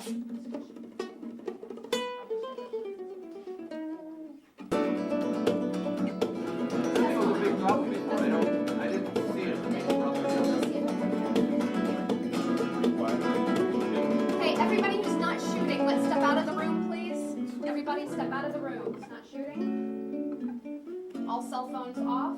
Hey, everybody who's not shooting, let's step out of the room, please. Everybody step out of the room who's not shooting. All cell phones off.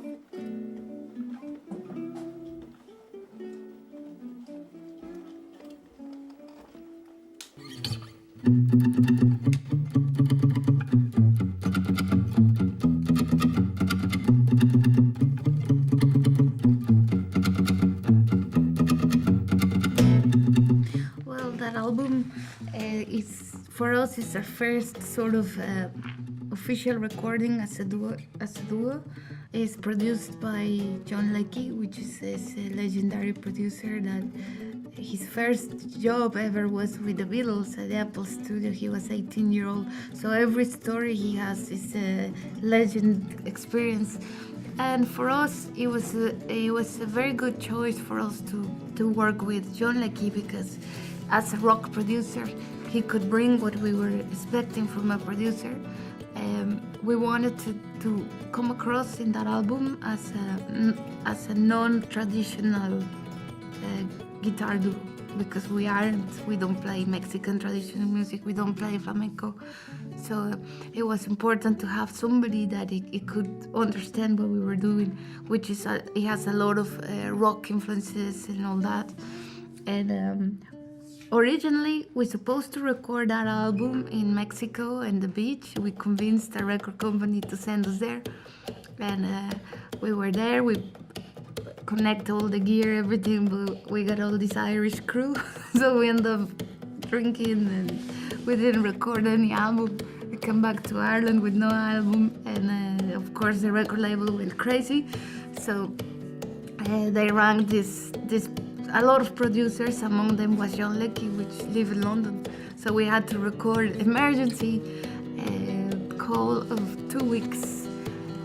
Well, that album is for us. It's our first sort of official recording as a duo. It's produced by John Leckie, which is a legendary producer that his first job ever was with the Beatles at the Apple Studio. He was 18-year-old, so every story he has is a legend experience. And for us, it was a very good choice for us to work with John Leckie, because as a rock producer, he could bring what we were expecting from a producer. We wanted to come across in that album as a non-traditional guitar duo, because we don't play Mexican traditional music, we don't play flamenco. So it was important to have somebody that it could understand what we were doing, which is it has a lot of rock influences and all that. And originally, we were supposed to record that album in Mexico and the beach. We convinced a record company to send us there, and we were there. We connect all the gear, everything, but we got all this Irish crew, so we ended up drinking, and we didn't record any album. We came back to Ireland with no album, and of course the record label went crazy. So they rang this. A lot of producers, among them was John Leckie, which live in London. So we had to record emergency call of 2 weeks,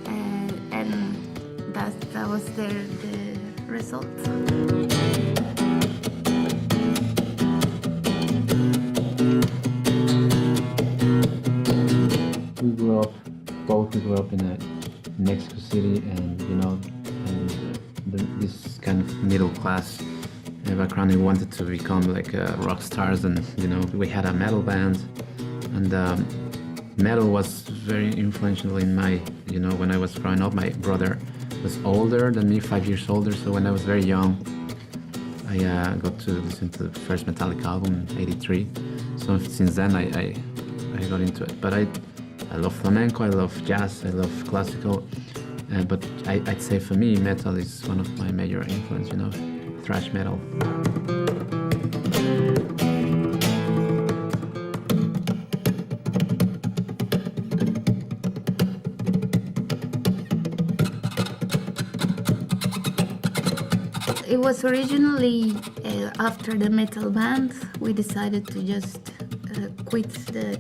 and that was the result. We grew up in Mexico City, and this kind of middle class background. We wanted to become like rock stars, and we had a metal band, and metal was very influential in my, when I was growing up. My brother was older than me, 5 years older, so when I was very young, I got to listen to the first Metallica album in '83. So since then I got into it. But I love flamenco, I love jazz, I love classical, but I'd say for me metal is one of my major influences, thrash metal. It was originally after the metal band, we decided to just quit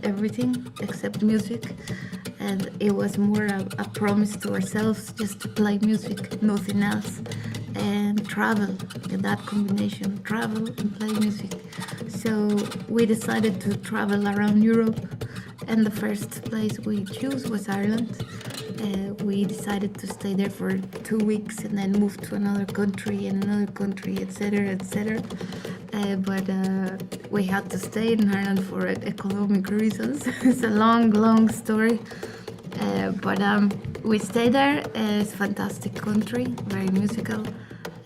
everything except music, and it was more a promise to ourselves just to play music, nothing else, and travel. In that combination, travel and play music. So we decided to travel around Europe, and the first place we chose was Ireland. We decided to stay there for 2 weeks and then move to another country and another country, etc., etc. But we had to stay in Ireland for economic reasons. It's a long story. But we stayed there. It's a fantastic country, very musical,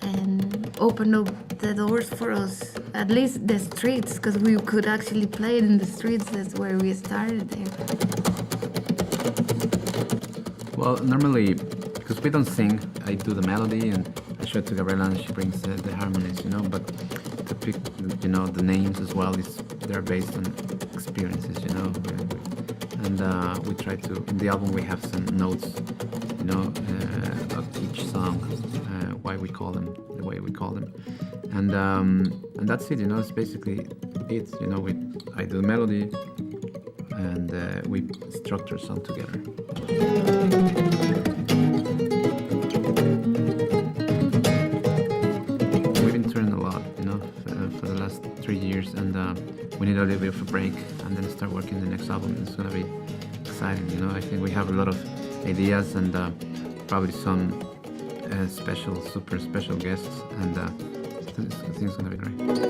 and opened up the doors for us, at least the streets, because we could actually play it in the streets. That's where we started there. Well, normally, because we don't sing, I do the melody and I show it to Gabriela and she brings the harmonies, but to pick, the names as well, they're based on experiences, and we try to, in the album we have some notes, of each song, why we call them the way we call them, and that's it, it's basically it, I do the melody and we structure a song together. We've been touring a lot, for the last 3 years, and we need a little bit of a break and then start working the next album. It's gonna be exciting, you know. I think we have a lot of ideas and probably some special, super special guests, and I think it's gonna be great.